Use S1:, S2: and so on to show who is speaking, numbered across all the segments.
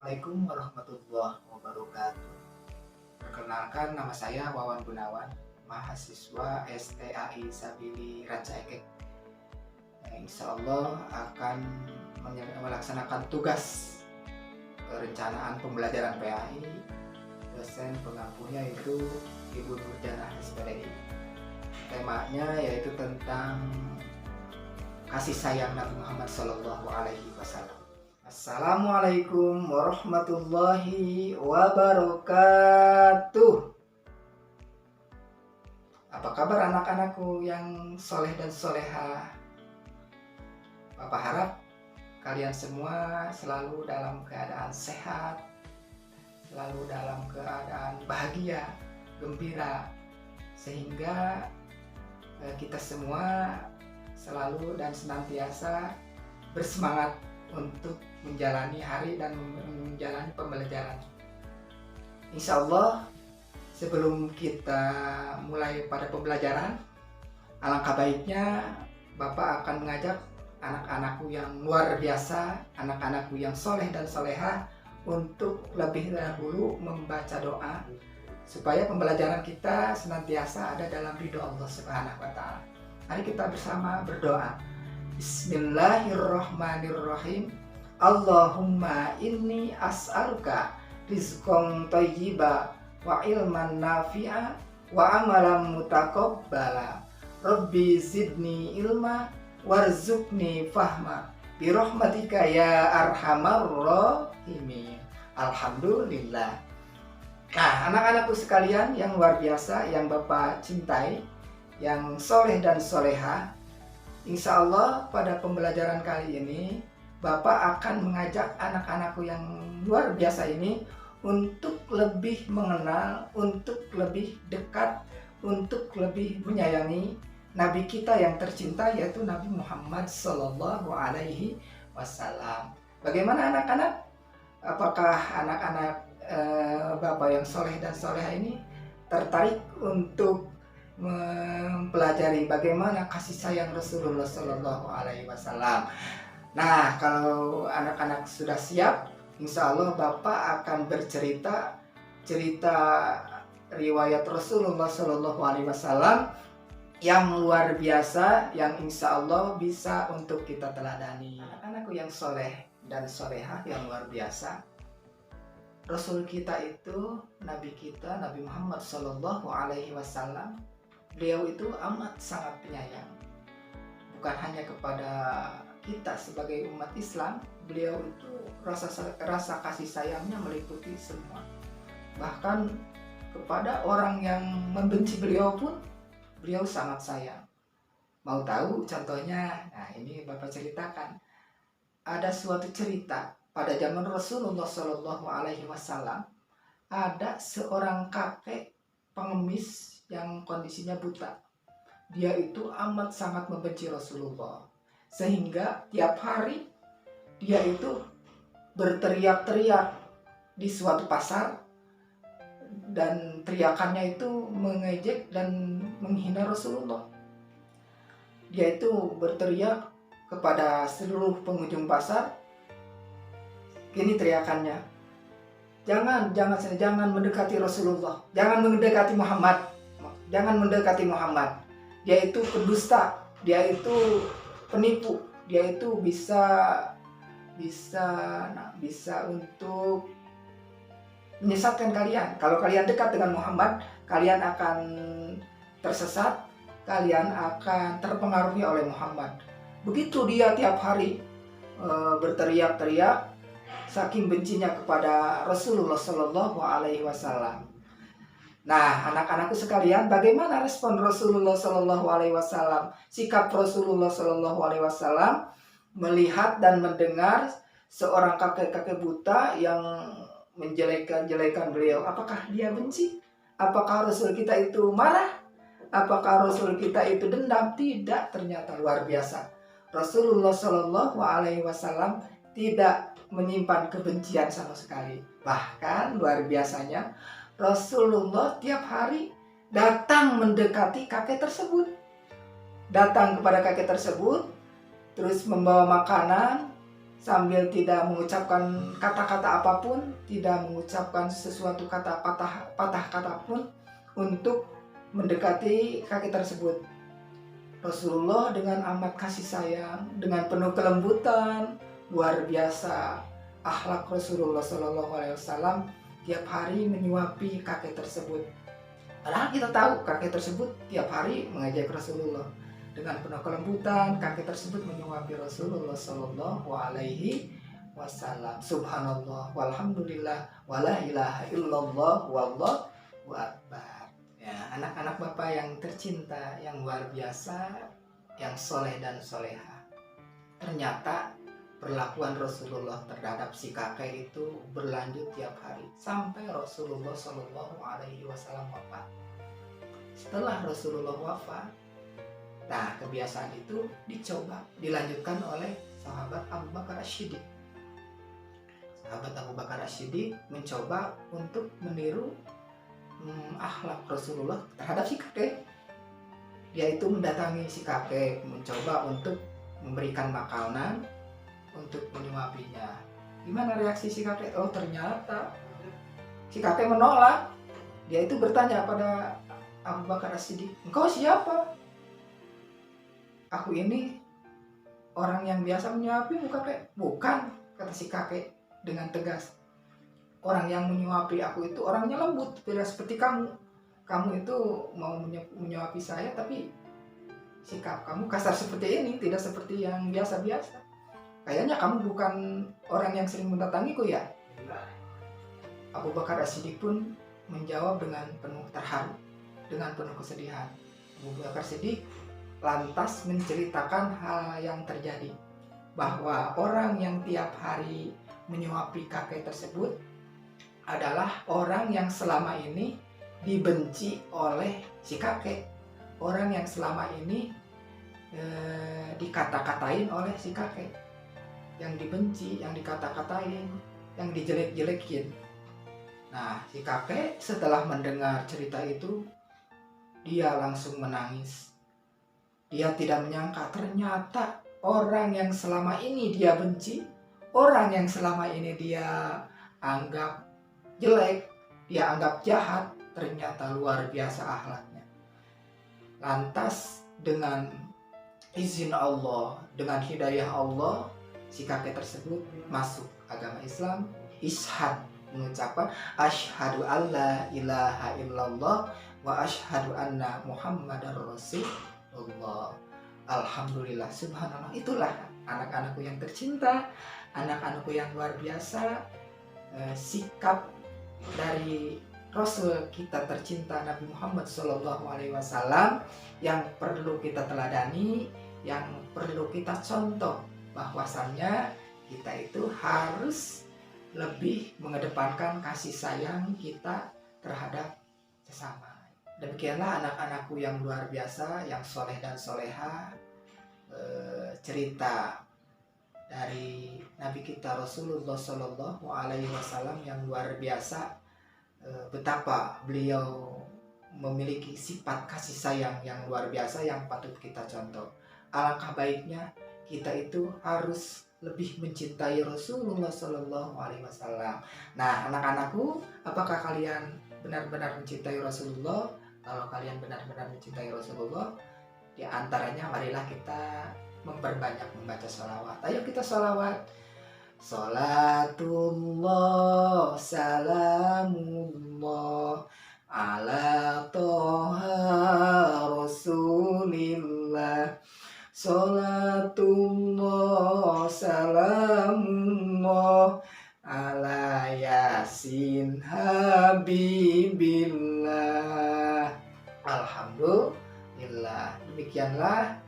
S1: Assalamualaikum warahmatullahi wabarakatuh. Perkenalkan, nama saya Wawan Gunawan, mahasiswa STAI Sabili Rancaikek. Insya Allah akan melaksanakan tugas perencanaan pembelajaran PAI. Dosen pengampunya itu Ibu Nurjanah SPDI. Temanya yaitu tentang kasih sayang Nabi Muhammad SAW. Assalamualaikum warahmatullahi wabarakatuh. Apa kabar anak-anakku yang soleh dan soleha? Bapak harap kalian semua selalu dalam keadaan sehat, selalu dalam keadaan bahagia, gembira, sehingga kita semua selalu dan senantiasa bersemangat untuk menjalani hari dan menjalani pembelajaran. Insya Allah, sebelum kita mulai pada pembelajaran, alangkah baiknya Bapak akan mengajak anak-anakku yang luar biasa, anak-anakku yang soleh dan soleha untuk lebih dahulu membaca doa supaya pembelajaran kita senantiasa ada dalam ridho Allah Subhanahu wa Ta'ala. Mari kita bersama berdoa. Bismillahirrahmanirrahim. Allahumma inni as'aluka rizqan thayyiba wa ilman nafi'a wa amalan mutaqabbala. Rabbi zidni ilma warzuqni fahma birahmatika ya arhamar rahimin. Alhamdulillah. Nah, anak-anakku sekalian yang luar biasa, yang Bapak cintai, yang soleh dan soleha, insya Allah pada pembelajaran kali ini Bapak akan mengajak anak-anakku yang luar biasa ini untuk lebih mengenal, untuk lebih dekat, untuk lebih menyayangi Nabi kita yang tercinta, yaitu Nabi Muhammad Sallallahu Alaihi Wasallam. Bagaimana anak-anak? Apakah anak-anak Bapak yang soleh dan soleha ini tertarik untuk mempelajari bagaimana kasih sayang Rasulullah Shallallahu Alaihi Wasallam? Nah, kalau anak-anak sudah siap, insya Allah Bapak akan bercerita riwayat Rasulullah Shallallahu Alaihi Wasallam yang luar biasa, yang insya Allah bisa untuk kita teladani. Anak-anakku yang soleh dan soleha yang luar biasa, Rasul kita itu, Nabi kita, Nabi Muhammad Shallallahu Alaihi Wasallam, beliau itu amat sangat penyayang. Bukan hanya kepada kita sebagai umat Islam, beliau itu rasa kasih sayangnya meliputi semua. Bahkan kepada orang yang membenci beliau pun, beliau sangat sayang. Mau tahu contohnya? Nah, ini Bapak ceritakan. Ada suatu cerita pada zaman Rasulullah Shallallahu Alaihi Wasallam, ada seorang kakek pengemis yang kondisinya buta. Dia itu amat sangat membenci Rasulullah, sehingga tiap hari dia itu berteriak-teriak di suatu pasar, dan teriakannya itu mengejek dan menghina Rasulullah. Dia itu berteriak kepada seluruh pengunjung pasar. Gini teriakannya, jangan mendekati Rasulullah, jangan mendekati Muhammad. Dia itu pendusta, dia itu penipu, dia itu bisa untuk menyesatkan kalian. Kalau kalian dekat dengan Muhammad, kalian akan tersesat, kalian akan terpengaruhi oleh Muhammad. Begitu dia tiap hari berteriak-teriak saking bencinya kepada Rasulullah Shallallahu Alaihi Wasallam. Nah, anak-anakku sekalian, bagaimana respon Rasulullah Shallallahu Alaihi Wasallam? Sikap Rasulullah Shallallahu Alaihi Wasallam melihat dan mendengar seorang kakek-kakek buta yang menjelekan beliau. Apakah dia benci? Apakah Rasul kita itu marah? Apakah Rasul kita itu dendam? Tidak, ternyata luar biasa. Rasulullah Shallallahu Alaihi Wasallam tidak menyimpan kebencian sama sekali. Bahkan luar biasanya, Rasulullah tiap hari datang mendekati kakek tersebut. Datang kepada kakek tersebut, terus membawa makanan, sambil tidak mengucapkan kata-kata apapun, tidak mengucapkan sesuatu kata patah kata pun untuk mendekati kaki tersebut. Rasulullah dengan amat kasih sayang, dengan penuh kelembutan, luar biasa akhlak Rasulullah Shallallahu Alaihi Wasallam, tiap hari menyuapi kakek tersebut. Padahal kita tahu kakek tersebut tiap hari mengajak Rasulullah. Dengan penuh kelembutan, kakek tersebut menyuapi Rasulullah Shallallahu Alaihi Wasallam. Subhanallah, walhamdulillah, wala ilaha illallah, wallahu akbar. Ya, anak-anak Bapak yang tercinta, yang luar biasa, yang soleh dan soleha. Ternyata perlakuan Rasulullah terhadap si kakek itu berlanjut tiap hari sampai Rasulullah Shallallahu Alaihi Wasallam wafat. Setelah Rasulullah wafat, nah kebiasaan itu dilanjutkan oleh sahabat Abu Bakar As-Siddiq. Sahabat Abu Bakar As-Siddiq mencoba untuk meniru akhlak Rasulullah terhadap si kakek, yaitu mendatangi si kakek, mencoba untuk memberikan makanan, untuk menyuapinya. Gimana reaksi si kakek? Oh, ternyata si kakek menolak. Dia itu bertanya pada Abu Bakar As-Siddiq, "Engkau siapa?" "Aku ini orang yang biasa menyuapimu, kakek." "Bukan," kata si kakek dengan tegas. "Orang yang menyuapi aku itu orangnya lembut, tidak seperti kamu. Kamu itu mau menyuapi saya, tapi sikap kamu kasar seperti ini, tidak seperti yang biasa-biasa. Kayaknya kamu bukan orang yang sering mendatangiku ya?" Abu Bakar As-Siddiq pun menjawab dengan penuh terharu, dengan penuh kesedihan. Abu Bakar As-Siddiq lantas menceritakan hal yang terjadi, bahwa orang yang tiap hari menyuapi kakek tersebut adalah orang yang selama ini dibenci oleh si kakek, orang yang selama ini dikata-katain oleh si kakek, yang dibenci, yang dikata-katain, yang dijelek-jelekin. Nah, si kakek setelah mendengar cerita itu, dia langsung menangis. Dia tidak menyangka ternyata orang yang selama ini dia benci, orang yang selama ini dia anggap jelek, dia anggap jahat, ternyata luar biasa akhlaknya. Lantas dengan izin Allah, dengan hidayah Allah, si kakek tersebut masuk agama Islam. Ishad, mengucapkan asyhadu alla ilaha illallah wa asyhadu anna muhammadar rasulullah. Alhamdulillah, subhanallah. Itulah anak-anakku yang tercinta, anak-anakku yang luar biasa, sikap dari Rasul kita tercinta Nabi Muhammad Shallallahu Alaihi Wasallam yang perlu kita teladani, yang perlu kita contoh, bahwasannya kita itu harus lebih mengedepankan kasih sayang kita terhadap sesama. Demikianlah anak-anakku yang luar biasa, yang soleh dan soleha, cerita dari Nabi kita Rasulullah Shallallahu Alaihi Wasallam yang luar biasa, betapa beliau memiliki sifat kasih sayang yang luar biasa yang patut kita contoh. Alangkah baiknya kita itu harus lebih mencintai Rasulullah Shallallahu Alaihi Wasallam. Nah, anak-anakku, apakah kalian benar-benar mencintai Rasulullah? Kalau kalian benar-benar mencintai Rasulullah, di antaranya marilah kita memperbanyak membaca sholawat. Ayo kita sholawat. Salatullah, salamullah ala toha rasulillah. Salatullah, salamullah ala yasin habibillah. Alhamdulillah. Demikianlah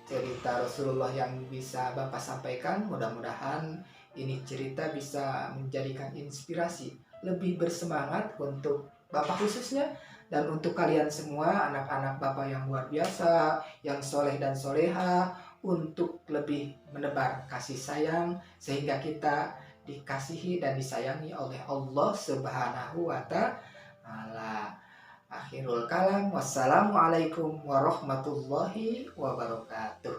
S1: cerita Rasulullah yang bisa Bapak sampaikan. Mudah-mudahan ini cerita bisa menjadikan inspirasi, lebih bersemangat untuk Bapak khususnya, dan untuk kalian semua anak-anak Bapak yang luar biasa, yang soleh dan soleha, untuk lebih menebar kasih sayang sehingga kita dikasihi dan disayangi oleh Allah Subhanahu wa Ta'ala. Akhirul kalam, wassalamualaikum warahmatullahi wabarakatuh.